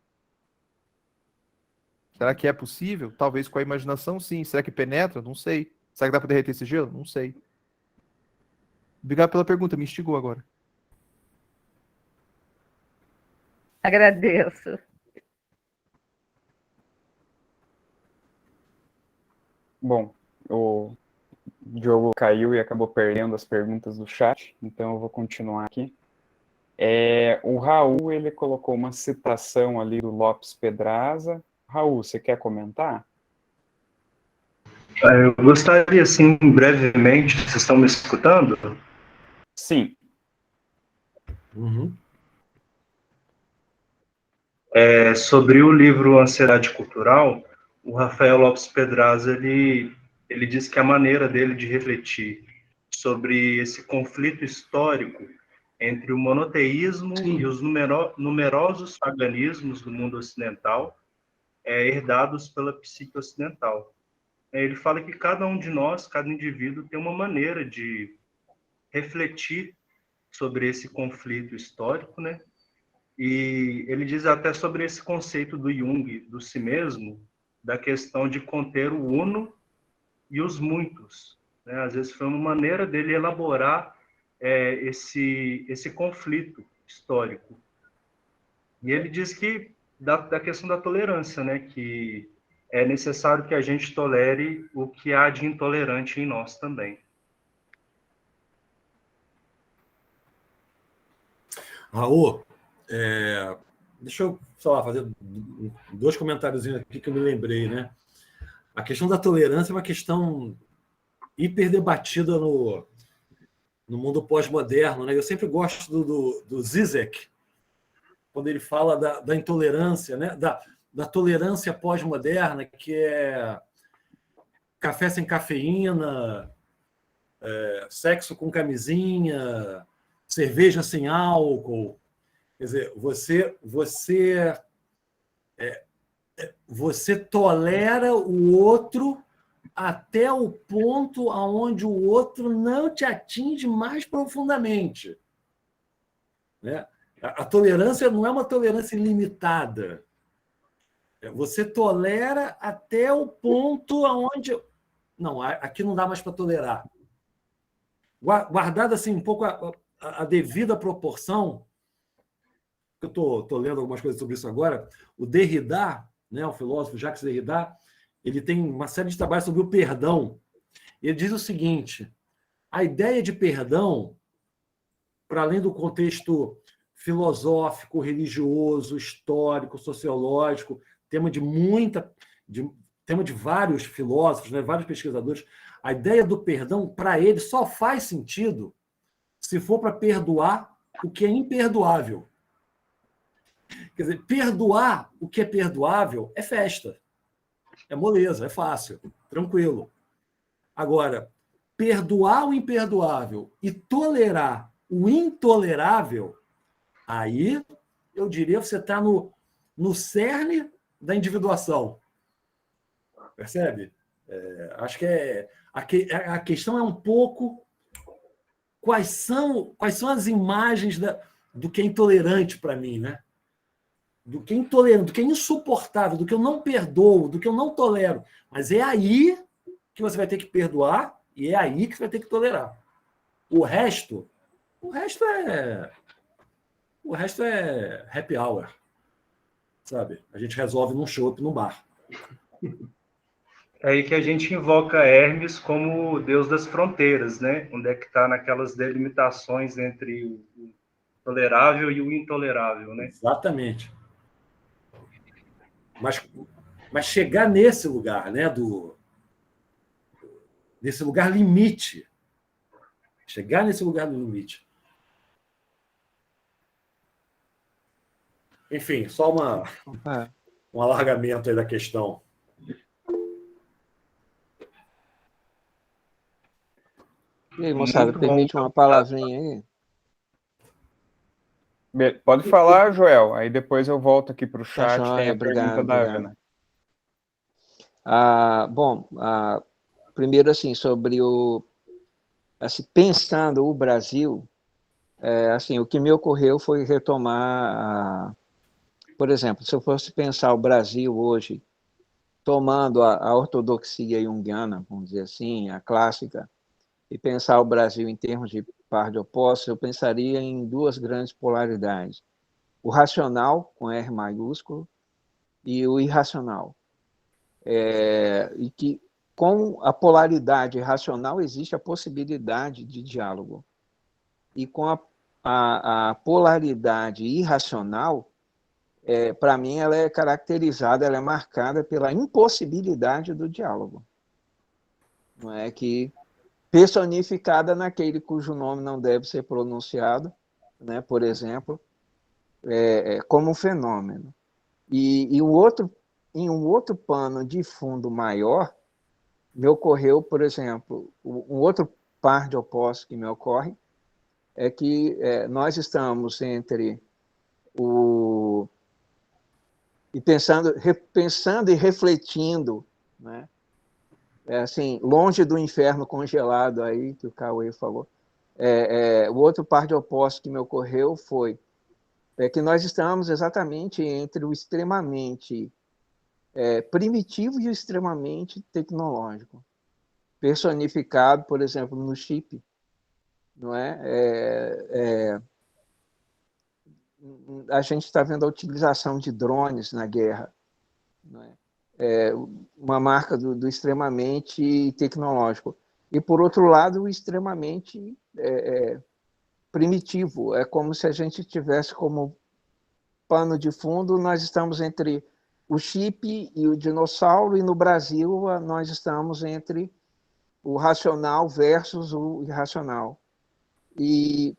[SPEAKER 5] Será que é possível? Talvez com a imaginação, sim. Será que penetra? Não sei. Será que dá para derreter esse gelo? Não sei. Obrigado pela pergunta, me instigou agora.
[SPEAKER 7] Agradeço.
[SPEAKER 4] Bom, o Diogo caiu e acabou perdendo as perguntas do chat, então eu vou continuar aqui. O Raul, ele colocou uma citação ali do Lopes Pedraza. Raul, você quer comentar?
[SPEAKER 8] Eu gostaria, assim, brevemente, vocês estão me escutando?
[SPEAKER 4] Sim.
[SPEAKER 3] Uhum.
[SPEAKER 8] Sobre o livro Ansiedade Cultural, o Rafael Lopes Pedraza, ele diz que a maneira dele de refletir sobre esse conflito histórico entre o monoteísmo e os numerosos paganismos do mundo ocidental, herdados pela psique ocidental. Ele fala que cada um de nós, cada indivíduo, tem uma maneira de refletir sobre esse conflito histórico, né? E ele diz até sobre esse conceito do Jung, do si mesmo, da questão de conter o uno e os muitos, né? Às vezes foi uma maneira dele elaborar esse conflito histórico. E ele diz que da questão da tolerância, né? Que é necessário que a gente tolere o que há de intolerante em nós também.
[SPEAKER 3] Raul, deixa eu, sei lá, fazer 2 comentários aqui que eu me lembrei, né? A questão da tolerância é uma questão hiperdebatida no mundo pós-moderno, né? Eu sempre gosto do Zizek, quando ele fala da intolerância, né? Da tolerância pós-moderna, que é café sem cafeína, sexo com camisinha, cerveja sem álcool. Quer dizer, você tolera o outro até o ponto aonde o outro não te atinge mais profundamente, né? A tolerância não é uma tolerância ilimitada. Você tolera até o ponto aonde... Não, aqui não dá mais para tolerar. Guardado assim um pouco a devida proporção, eu estou lendo algumas coisas sobre isso agora, o Derrida, né, o filósofo Jacques Derrida, ele tem uma série de trabalhos sobre o perdão. Ele diz o seguinte: a ideia de perdão, para além do contexto filosófico, religioso, histórico, sociológico, tema de vários filósofos, né, vários pesquisadores, a ideia do perdão, para ele, só faz sentido se for para perdoar o que é imperdoável. Quer dizer, perdoar o que é perdoável é festa, é moleza, é fácil, tranquilo. Agora, perdoar o imperdoável e tolerar o intolerável, aí eu diria que você está no cerne da individuação. Percebe? Acho que a questão é um pouco quais são as imagens do que é intolerante para mim, né? Do que é intolerante, do que é insuportável, do que eu não perdoo, do que eu não tolero. Mas é aí que você vai ter que perdoar e é aí que você vai ter que tolerar. O resto é happy hour, sabe? A gente resolve num chopp, num bar.
[SPEAKER 8] É aí que a gente invoca Hermes como o deus das fronteiras, né? Onde é que está naquelas delimitações entre o tolerável e o intolerável, né?
[SPEAKER 3] Exatamente. Mas chegar nesse lugar, né? Nesse lugar limite. Chegar nesse lugar do limite. Enfim, só um alargamento aí da questão.
[SPEAKER 9] E aí, moçada, permite uma palavrinha aí?
[SPEAKER 4] Pode falar, Joel. Aí depois eu volto aqui para o
[SPEAKER 9] Tá
[SPEAKER 4] chat.
[SPEAKER 9] joia,
[SPEAKER 4] Tem a pergunta
[SPEAKER 9] obrigado,
[SPEAKER 4] da
[SPEAKER 9] obrigado.
[SPEAKER 4] Ana.
[SPEAKER 9] Bom, primeiro, assim, sobre assim, pensando o Brasil, assim, o que me ocorreu foi retomar, por exemplo, se eu fosse pensar o Brasil hoje, tomando a ortodoxia junguiana, vamos dizer assim, a clássica, e pensar o Brasil em termos de par de opostos, eu pensaria em duas grandes polaridades. O racional, com R maiúsculo, e o irracional. E que com a polaridade racional existe a possibilidade de diálogo. E com a polaridade irracional, para mim, ela é caracterizada, ela é marcada pela impossibilidade do diálogo. Não é que personificada naquele cujo nome não deve ser pronunciado, né, por exemplo, como um fenômeno. E em um outro pano de fundo maior, me ocorreu, por exemplo, um outro par de opostos que me ocorre é que nós estamos entre e pensando e refletindo, né? Assim, longe do inferno congelado aí que o Cauê falou. O outro par de opostos que me ocorreu foi que nós estamos exatamente entre o extremamente primitivo e o extremamente tecnológico, personificado, por exemplo, no chip, não é? A gente está vendo a utilização de drones na guerra, não é? Uma marca do extremamente tecnológico. E, por outro lado, o extremamente primitivo. É como se a gente tivesse como pano de fundo, nós estamos entre o chip e o dinossauro, e no Brasil nós estamos entre o racional versus o irracional. E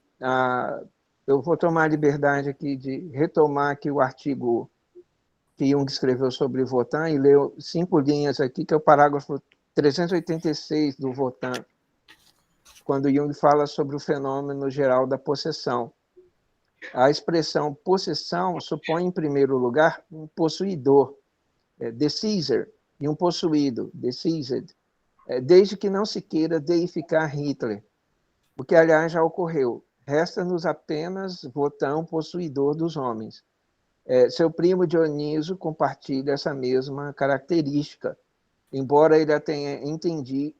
[SPEAKER 9] eu vou tomar a liberdade aqui de retomar aqui o artigo que Jung escreveu sobre Wotan e ler 5 linhas aqui, que é o parágrafo 386 do Wotan, quando Jung fala sobre o fenômeno geral da possessão. A expressão possessão supõe, em primeiro lugar, um possuidor, decisor, e um possuído, decised, desde que não se queira deificar Hitler, o que, aliás, já ocorreu. Resta-nos apenas Wotan, possuidor dos homens. Seu primo Dioniso compartilha essa mesma característica, embora ele a tenha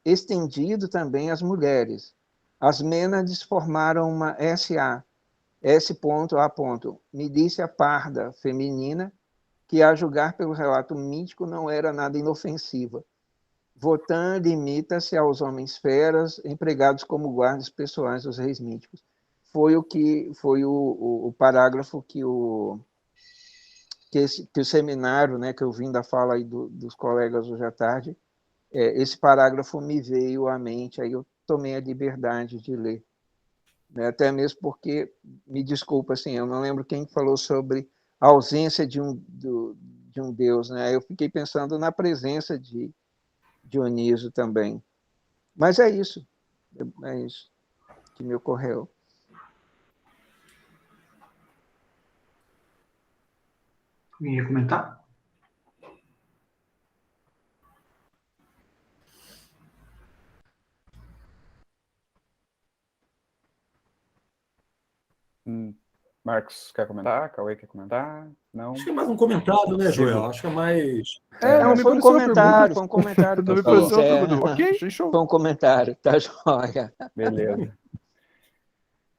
[SPEAKER 9] estendido também às mulheres. As Mênades formaram uma SA, S.A. milícia parda feminina, que, a julgar pelo relato mítico, não era nada inofensiva. Wotan limita-se aos homens feras, empregados como guardas pessoais dos reis míticos. Foi o parágrafo que o seminário, né, que eu vim da fala aí dos colegas hoje à tarde, esse parágrafo me veio à mente, aí eu tomei a liberdade de ler. Até mesmo porque, me desculpa, assim, eu não lembro quem falou sobre a ausência de um Deus, né? Eu fiquei pensando na presença de Dioniso também. Mas é isso que me ocorreu.
[SPEAKER 1] Alguém ia comentar?
[SPEAKER 4] Marcos quer comentar? Cauê quer comentar? Não?
[SPEAKER 3] Acho que é mais um comentário, né, Joel? Acho que é mais...
[SPEAKER 9] Não, foi um comentário,
[SPEAKER 5] Não me pareceu uma pergunta. Ok, show.
[SPEAKER 9] Foi um comentário, tá joia.
[SPEAKER 4] Beleza.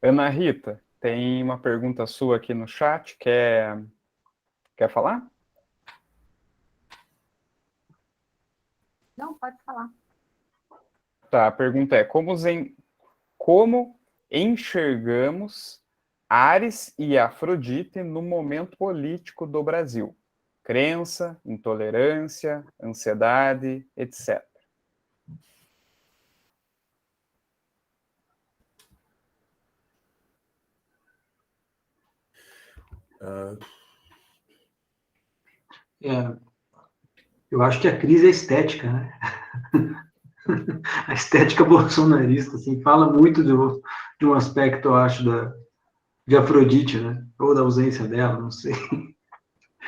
[SPEAKER 4] Ana Rita, tem uma pergunta sua aqui no chat, quer falar?
[SPEAKER 7] Não, pode falar.
[SPEAKER 4] Tá, a pergunta é, como enxergamos Ares e Afrodite no momento político do Brasil? Crença, intolerância, ansiedade, etc.
[SPEAKER 1] Eu acho que a crise é estética, né? A estética bolsonarista, assim, fala muito de um aspecto, eu acho, de Afrodite, né? Ou da ausência dela, não sei.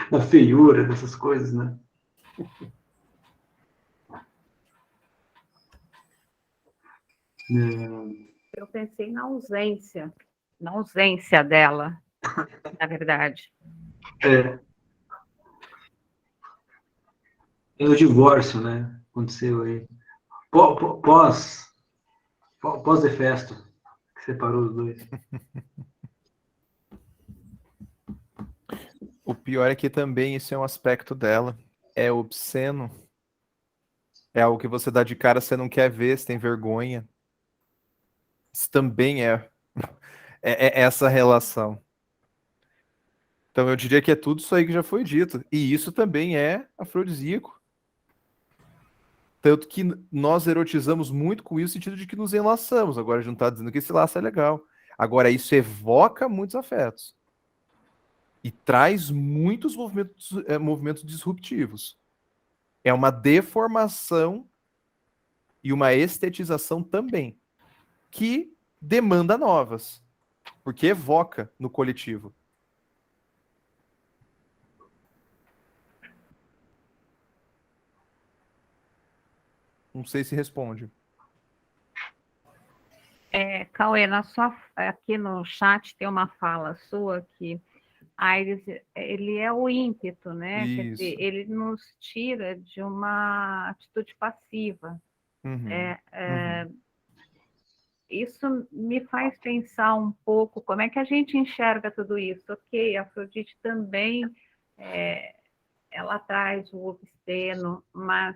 [SPEAKER 1] Da feiura, dessas coisas, né?
[SPEAKER 7] Eu pensei na ausência dela, na verdade.
[SPEAKER 1] É o divórcio, né? Aconteceu aí. Pós-Hefesto, que separou os dois.
[SPEAKER 5] O pior é que também isso é um aspecto dela. É obsceno. É algo que você dá de cara, você não quer ver, você tem vergonha. Isso também é essa relação. Então eu diria que é tudo isso aí que já foi dito. E isso também é afrodisíaco. Tanto que nós erotizamos muito com isso, no sentido de que nos enlaçamos. Agora a gente não está dizendo que esse laço é legal. Agora, isso evoca muitos afetos. E traz muitos movimentos disruptivos. É uma deformação e uma estetização também, que demanda novas, porque evoca no coletivo. Não sei se responde.
[SPEAKER 7] Cauê, aqui no chat tem uma fala sua que Aires, ele é o ímpeto, né? Quer dizer, ele nos tira de uma atitude passiva. Isso me faz pensar um pouco como é que a gente enxerga tudo isso. Ok, a Afrodite também, ela traz o obsceno, mas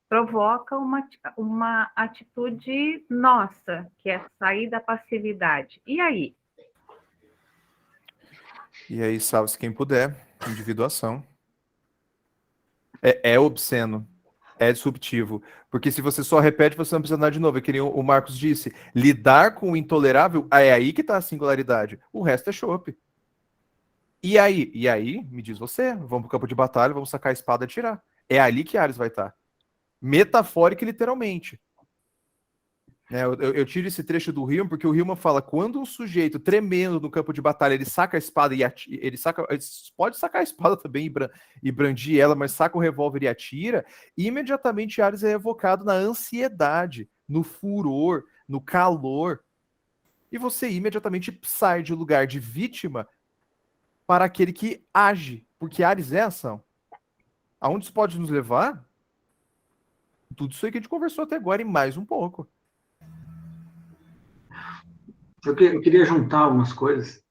[SPEAKER 7] provoca uma atitude nossa, que é sair da passividade. E aí?
[SPEAKER 5] E aí, salve-se quem puder, individuação. É obsceno, é disruptivo. Porque se você só repete, você não precisa andar de novo. É que nem o Marcos disse, lidar com o intolerável, é aí que está a singularidade. O resto é chope. E aí, me diz você, vamos pro campo de batalha, vamos sacar a espada e atirar. É ali que Ares vai estar. Metafórica e literalmente. Eu tiro esse trecho do Hillman porque o Hillman fala, quando um sujeito tremendo no campo de batalha, ele saca a espada e atira, ele pode sacar a espada também e brandir ela, mas saca o revólver e atira, e imediatamente Ares é evocado na ansiedade, no furor, no calor, e você imediatamente sai de lugar de vítima para aquele que age, porque Ares é ação. Aonde isso pode nos levar? Tudo isso aí que a gente conversou até agora e mais um pouco.
[SPEAKER 1] Eu queria juntar algumas coisas.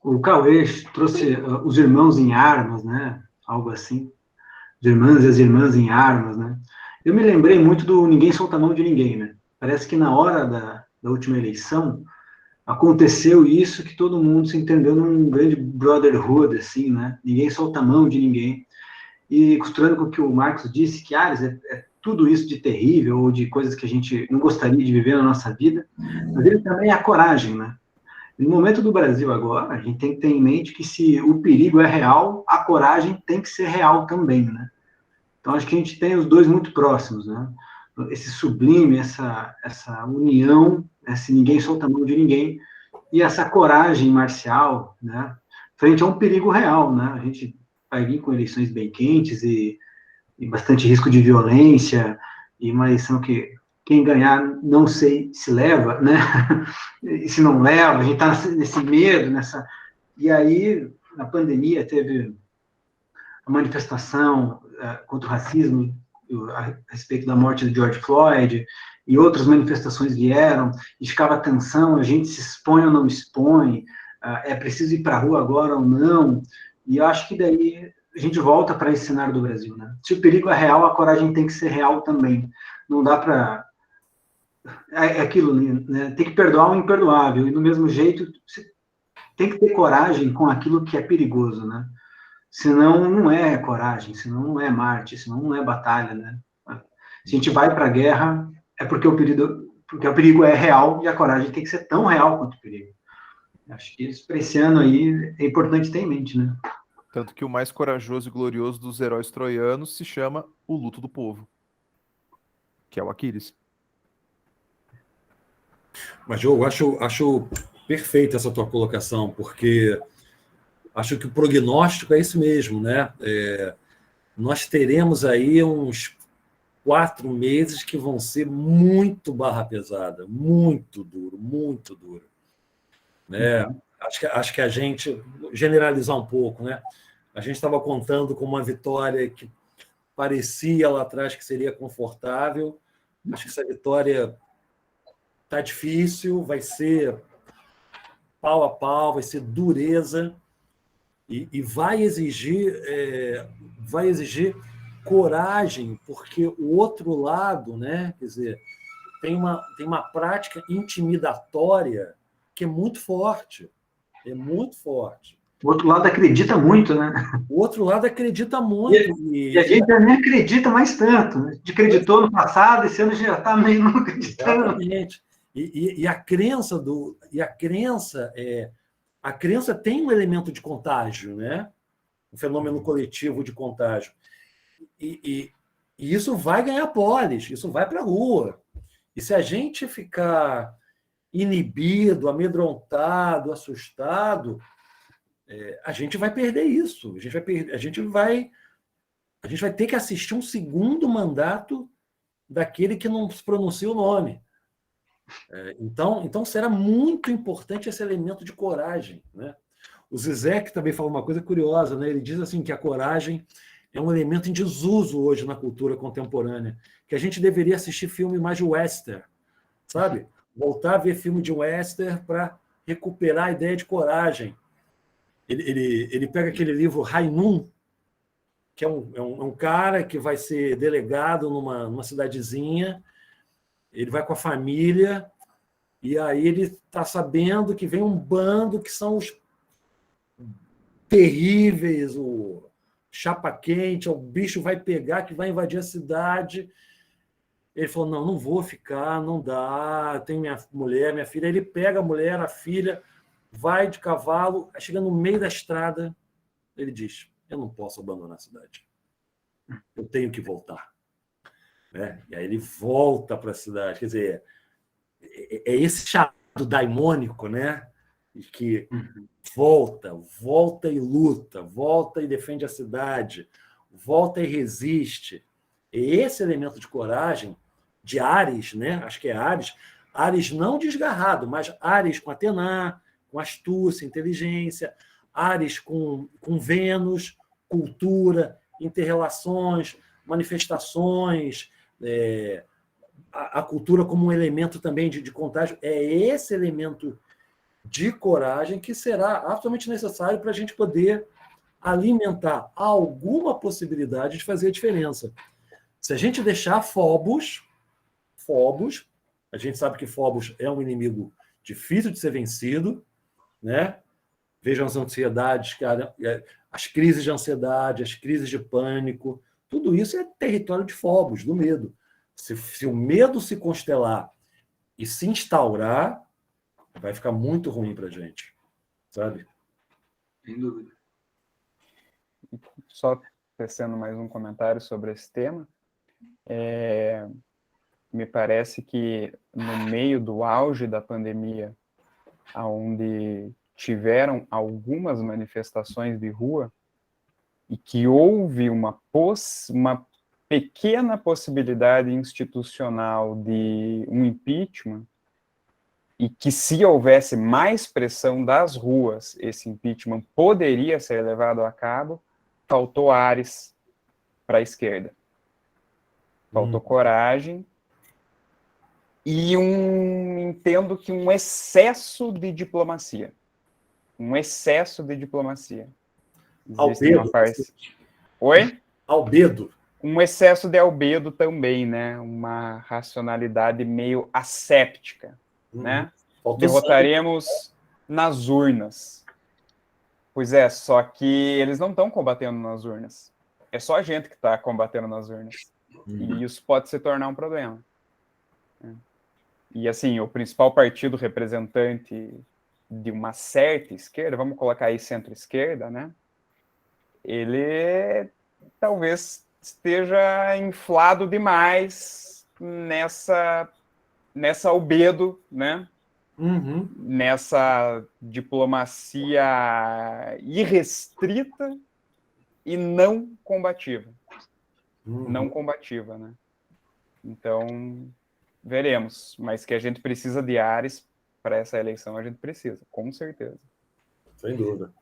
[SPEAKER 1] O Cauê trouxe os irmãos em armas, né? Algo assim. Os irmãos e as irmãs em armas, né? Eu me lembrei muito do Ninguém Solta a Mão de Ninguém, né? Parece que na hora da última eleição aconteceu isso, que todo mundo se entendeu num grande brotherhood, assim, né? Ninguém solta a mão de ninguém. E costurando com o que o Marcos disse, que Ares é tudo isso de terrível, ou de coisas que a gente não gostaria de viver na nossa vida, mas ele também é a coragem, né? No momento do Brasil agora, a gente tem que ter em mente que se o perigo é real, a coragem tem que ser real também, né? Então, acho que a gente tem os dois muito próximos, né? Esse sublime, essa união, esse ninguém solta a mão de ninguém, e essa coragem marcial, né? Frente a um perigo real, né? A gente vai vir com eleições bem quentes e bastante risco de violência, e uma eleição que quem ganhar, não sei se leva, né? E se não leva, a gente está nesse medo, E aí, na pandemia, teve a manifestação contra o racismo a respeito da morte de George Floyd, e outras manifestações vieram, e ficava a tensão, a gente se expõe ou não expõe, é preciso ir para a rua agora ou não, e eu acho que daí a gente volta para esse cenário do Brasil, né? Se o perigo é real, a coragem tem que ser real também. Não dá para... É aquilo, né? Tem que perdoar o imperdoável, e do mesmo jeito, tem que ter coragem com aquilo que é perigoso, né? Senão não é coragem, senão não é Marte, senão não é batalha, né? Se a gente vai para a guerra, é porque o perigo é real, e a coragem tem que ser tão real quanto o perigo. Acho que isso, para esse ano aí, é importante ter em mente, né?
[SPEAKER 5] Tanto que o mais corajoso e glorioso dos heróis troianos se chama o luto do povo, que é o Aquiles.
[SPEAKER 10] Mas, Diogo, acho perfeita essa tua colocação, porque acho que o prognóstico é isso mesmo, né? Nós teremos aí uns 4 meses que vão ser muito barra pesada, muito duro. Né? Acho que a gente, generalizar um pouco, né? A gente estava contando com uma vitória que parecia lá atrás que seria confortável. Acho que essa vitória está difícil, vai ser pau a pau, vai ser dureza e vai exigir coragem, porque o outro lado, né? Quer dizer, tem uma prática intimidatória que é muito forte. É muito forte.
[SPEAKER 1] O outro lado acredita muito, né?
[SPEAKER 10] O outro lado acredita muito.
[SPEAKER 1] E a gente já nem acredita mais tanto. A gente acreditou no passado, esse ano já está meio não acreditando.
[SPEAKER 10] Exatamente. A crença a crença tem um elemento de contágio, né? Um fenômeno coletivo de contágio. E isso vai ganhar polis, isso vai para a rua. E se a gente ficar inibido, amedrontado, assustado, a gente vai perder isso. A gente vai ter que assistir um segundo mandato daquele que não se pronuncia o nome. Então será muito importante esse elemento de coragem, né? O Zizek também fala uma coisa curiosa, né? Ele diz assim que a coragem é um elemento em desuso hoje na cultura contemporânea, que a gente deveria assistir filme mais de western, sabe? Voltar a ver filme de western para recuperar a ideia de coragem. Ele pega aquele livro Rainun, que é um cara que vai ser delegado numa cidadezinha, ele vai com a família, e aí ele está sabendo que vem um bando que são os terríveis, o chapa quente, o bicho vai pegar, que vai invadir a cidade. Ele falou, não vou ficar, não dá, tem minha mulher, minha filha. Ele pega a mulher, a filha, vai de cavalo, chega no meio da estrada, ele diz, eu não posso abandonar a cidade, eu tenho que voltar. Né? E aí ele volta para a cidade, quer dizer, é esse chamado daimônico, né? Que volta e luta, volta e defende a cidade, volta e resiste. E esse elemento de coragem de Ares, né? Acho que é Ares não desgarrado, mas Ares com Atena, com astúcia, inteligência, Ares com Vênus, cultura, interrelações, manifestações, a cultura como um elemento também de contágio. É esse elemento de coragem que será absolutamente necessário para a gente poder alimentar alguma possibilidade de fazer a diferença. Se a gente deixar Phobos, a gente sabe que Phobos é um inimigo difícil de ser vencido, né? Vejam as ansiedades, as crises de ansiedade, as crises de pânico, tudo isso é território de Phobos, do medo. Se o medo se constelar e se instaurar, vai ficar muito ruim para a gente, sabe?
[SPEAKER 1] Sem dúvida.
[SPEAKER 4] Só tecendo mais um comentário sobre esse tema, me parece que no meio do auge da pandemia, onde tiveram algumas manifestações de rua e que houve uma pequena possibilidade institucional de um impeachment, e que se houvesse mais pressão das ruas, esse impeachment poderia ser levado a cabo, faltou Ares para a esquerda. Faltou coragem e entendo que um excesso de diplomacia.
[SPEAKER 10] Albedo.
[SPEAKER 4] Oi?
[SPEAKER 10] Albedo.
[SPEAKER 4] Um excesso de albedo também, né? Uma racionalidade meio asséptica. Né? Derrotaremos nas urnas. Pois é, só que eles não estão combatendo nas urnas. É só a gente que está combatendo nas urnas. E isso pode se tornar um problema. E assim, o principal partido representante de uma certa esquerda, vamos colocar aí centro-esquerda, né? Ele talvez esteja inflado demais nessa albedo, né? Nessa diplomacia irrestrita e não combativa. Não combativa, né? Então, veremos. Mas que a gente precisa de Ares para essa eleição, a gente precisa, com certeza.
[SPEAKER 10] Sem dúvida.